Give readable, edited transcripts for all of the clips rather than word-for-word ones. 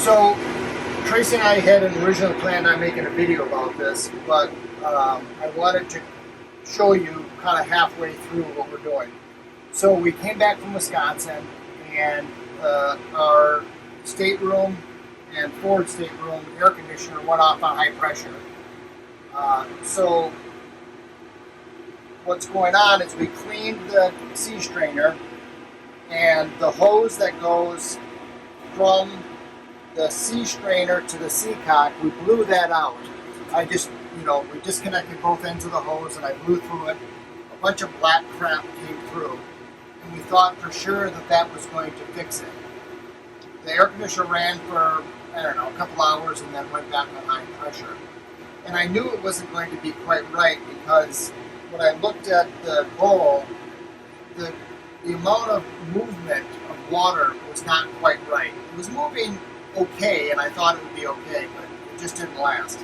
So Tracy and I had originally planned on making a video about this, but I wanted to show you kind of halfway through what we're doing. So we came back from Wisconsin, and our stateroom and forward stateroom air conditioner went off on high pressure. So what's going on is we cleaned the sea strainer, and the hose that goes from the sea strainer to the sea cock, we blew that out. We disconnected both ends of the hose and I blew through it. A bunch of black crap came through, and we thought for sure that that was going to fix it. The air conditioner ran for, a couple hours and then went back on high pressure. And I knew it wasn't going to be quite right because when I looked at the bowl, the amount of movement of water was not quite right. It was moving okay, and I thought it would be okay, but it just didn't last.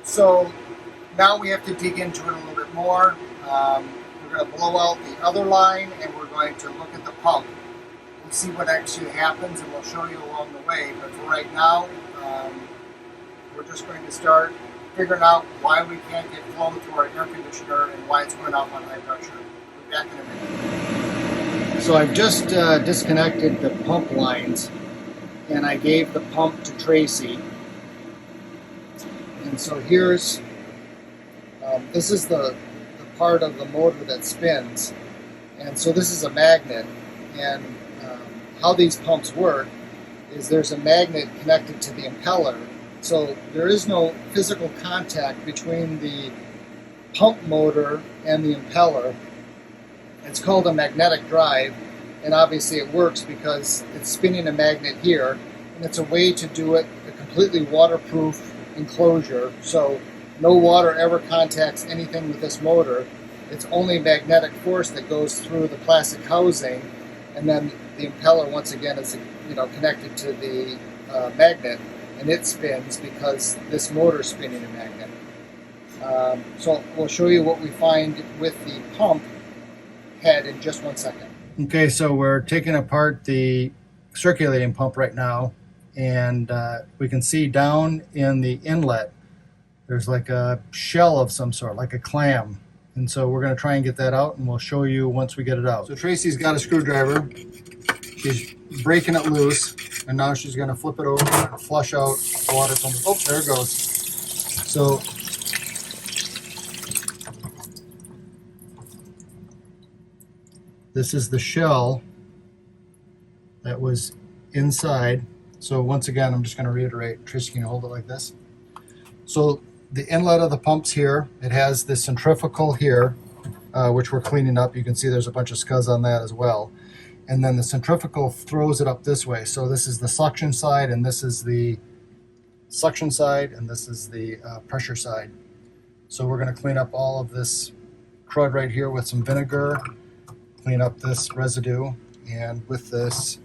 So now we have to dig into it a little bit more. We're going to blow out the other line, and we're going to look at the pump and see what actually happens, and we'll show you along the way. But for right now, we're just going to start figuring out why we can't get flow through our air conditioner and why it's going off on high pressure. We'll be back in a minute. So I've just disconnected the pump lines, and I gave the pump to Tracy. And so here's, this is the part of the motor that spins. And so this is a magnet. And how these pumps work is there's a magnet connected to the impeller. So there is no physical contact between the pump motor and the impeller. It's called a magnetic drive. And obviously it works because it's spinning a magnet here, and it's a way to do it a completely waterproof enclosure, so no water ever contacts anything with this motor. It's only magnetic force that goes through the plastic housing, and then the impeller once again is connected to the magnet, and it spins because this motor is spinning a magnet. So we'll show you what we find with the pump head in just 1 second. Okay, so we're taking apart the circulating pump right now, and we can see down in the inlet there's like a shell of some sort, like a clam. And so we're going to try and get that out, and we'll show you once we get it out. So Tracy's got a screwdriver. She's breaking it loose, and now she's going to flip it over and flush out water from the, oh, there it goes. So this is the shell that was inside. So once again, I'm just going to reiterate. Tracy, can you hold it like this? So the inlet of the pump's here. It has the centrifugal here, which we're cleaning up. You can see there's a bunch of scuzz on that as well. And then the centrifugal throws it up this way. So this is the suction side, and this is the suction side, and this is the pressure side. So we're going to clean up all of this crud right here with some vinegar, clean up this residue, and with this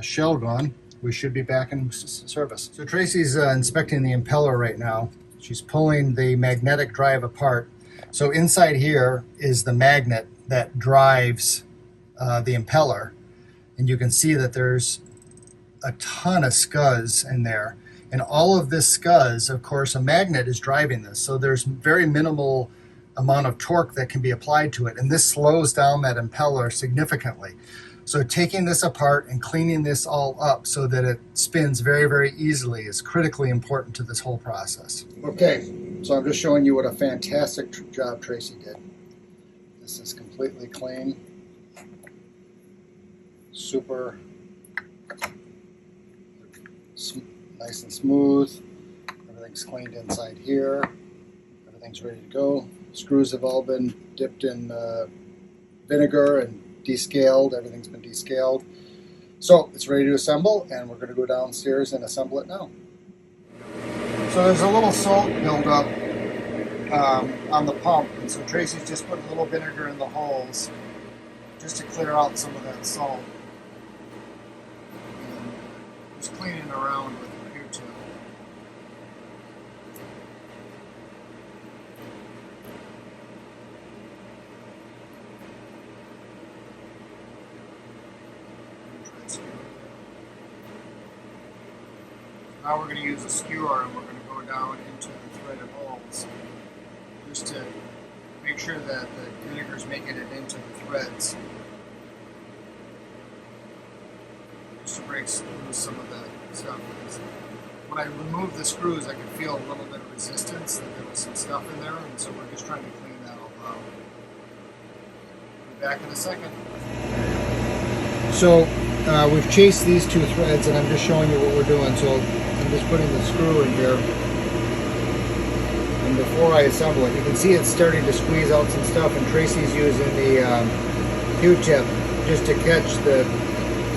shell gone, we should be back in service. So Tracy's inspecting the impeller right now. She's pulling the magnetic drive apart. So inside here is the magnet that drives the impeller, and you can see that there's a ton of scuzz in there. And all of this scuzz, of course, a magnet is driving this, so there's very minimal amount of torque that can be applied to it, and this slows down that impeller significantly. So taking this apart and cleaning this all up so that it spins very, very easily is critically important to this whole process. Okay, so I'm just showing you what a fantastic job Tracy did. This is completely clean, super nice and smooth. Everything's cleaned inside here. Everything's ready to go. Screws have all been dipped in vinegar and descaled. Everything's been descaled. So it's ready to assemble, and we're going to go downstairs and assemble it now. So there's a little salt buildup on the pump, and so Tracy's just putting a little vinegar in the holes just to clear out some of that salt. And just cleaning around with it here too. Now we're going to use a skewer and we're going to go down into the threaded holes just to make sure that the vinegar is making it into the threads. Just to break loose some of the stuff. When I removed the screws, I could feel a little bit of resistance, that there was some stuff in there, and so we're just trying to clean that all out. Be back in a second. So we've chased these two threads, and I'm just showing you what we're doing. So I'm just putting the screw in here, and before I assemble it, you can see it's starting to squeeze out some stuff, and Tracy's using the Q-tip just to catch the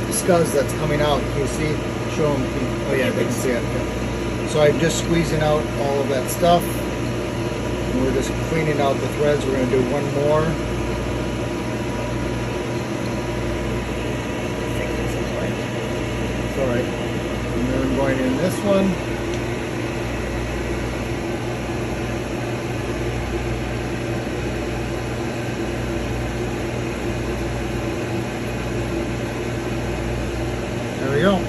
scuzz that's coming out. You see? Show them. Oh yeah, they can see it. Yeah. So I'm just squeezing out all of that stuff, and we're just cleaning out the threads. We're going to do one more. It's alright. And then I'm going in this one. There we go.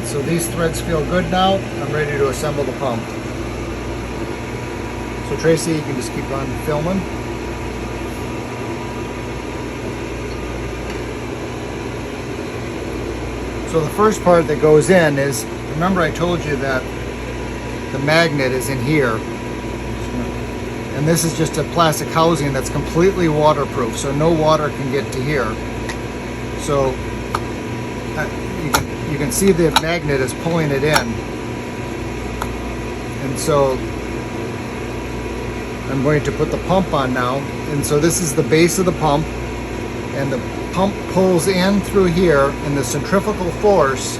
So these threads feel good now. I'm ready to assemble the pump. So Tracy, you can just keep on filming. So the first part that goes in is, remember I told you that the magnet is in here. And this is just a plastic housing that's completely waterproof, so no water can get to here. So you can see the magnet is pulling it in. And so I'm going to put the pump on now. And so this is the base of the pump, and the pump pulls in through here, and the centrifugal force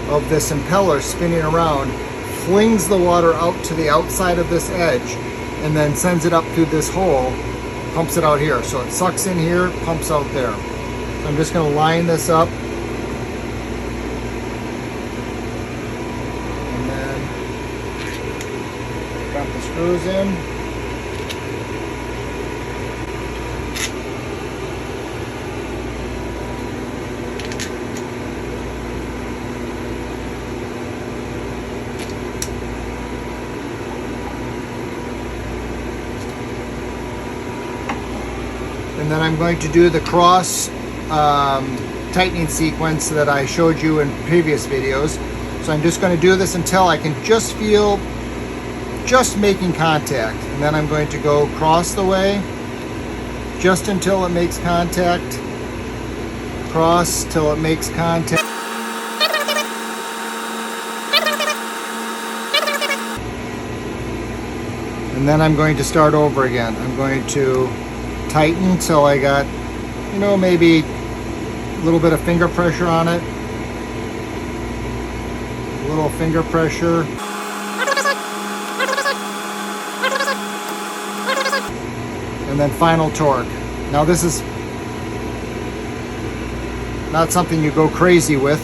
of this impeller spinning around flings the water out to the outside of this edge and then sends it up through this hole, pumps it out here. So it sucks in here, pumps out there. So I'm just going to line this up. Got the screws in. And then I'm going to do the cross tightening sequence that I showed you in previous videos. So I'm just going to do this until I can just feel just making contact, and then I'm going to go across the way just until it makes contact, cross till it makes contact, and then I'm going to start over again. I'm going to tighten till I got, you know, maybe a little bit of finger pressure on it, a little finger pressure. And then final torque. Now this is not something you go crazy with.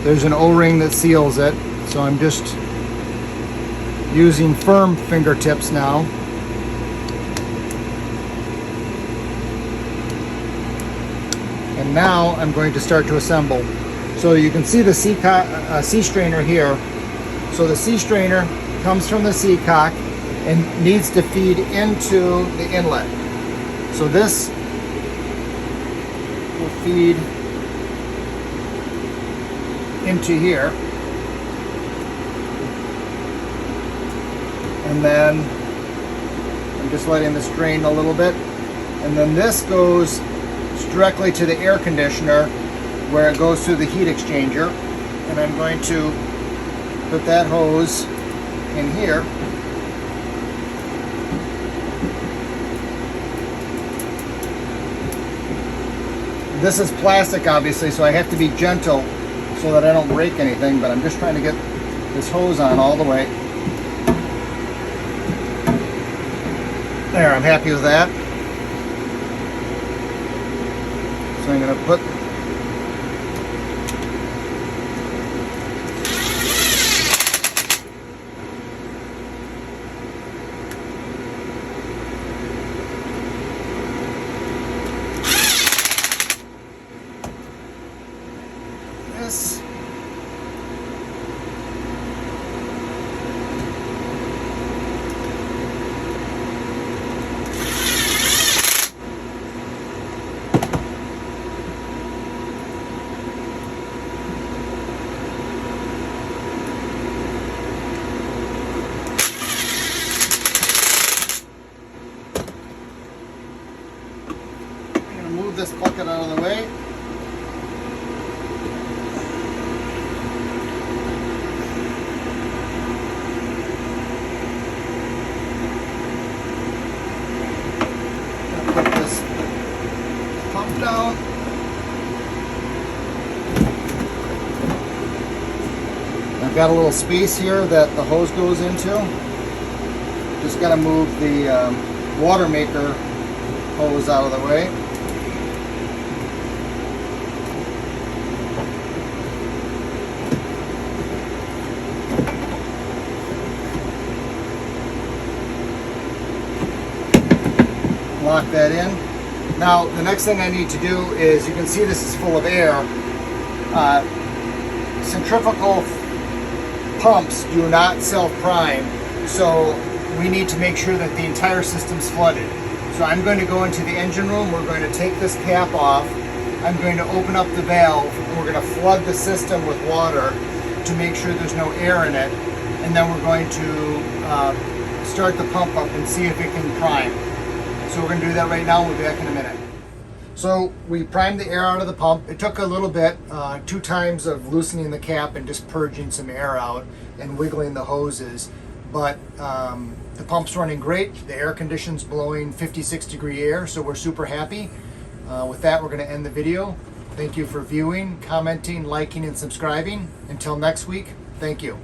There's an O-ring that seals it, so I'm just using firm fingertips now. And now I'm going to start to assemble. So you can see the C strainer here. So the C strainer comes from the C cock and needs to feed into the inlet. So this will feed into here. And then I'm just letting this drain a little bit. And then this goes directly to the air conditioner where it goes through the heat exchanger. And I'm going to put that hose in here. This is plastic, obviously, so I have to be gentle so that I don't break anything, but I'm just trying to get this hose on all the way. There, I'm happy with that. So I'm going to put got a little space here that the hose goes into. Just got to move the water maker hose out of the way. Lock that in. Now the next thing I need to do is, you can see this is full of air. Centrifugal pumps do not self-prime, so we need to make sure that the entire system's flooded. So I'm going to go into the engine room, we're going to take this cap off, I'm going to open up the valve, and we're going to flood the system with water to make sure there's no air in it, and then we're going to start the pump up and see if it can prime. So we're going to do that right now. We'll be back in a minute. So we primed the air out of the pump. It took a little bit, 2 times of loosening the cap and just purging some air out and wiggling the hoses. But the pump's running great. The air condition's blowing 56-degree air, so we're super happy. With that, we're going to end the video. Thank you for viewing, commenting, liking, and subscribing. Until next week, thank you.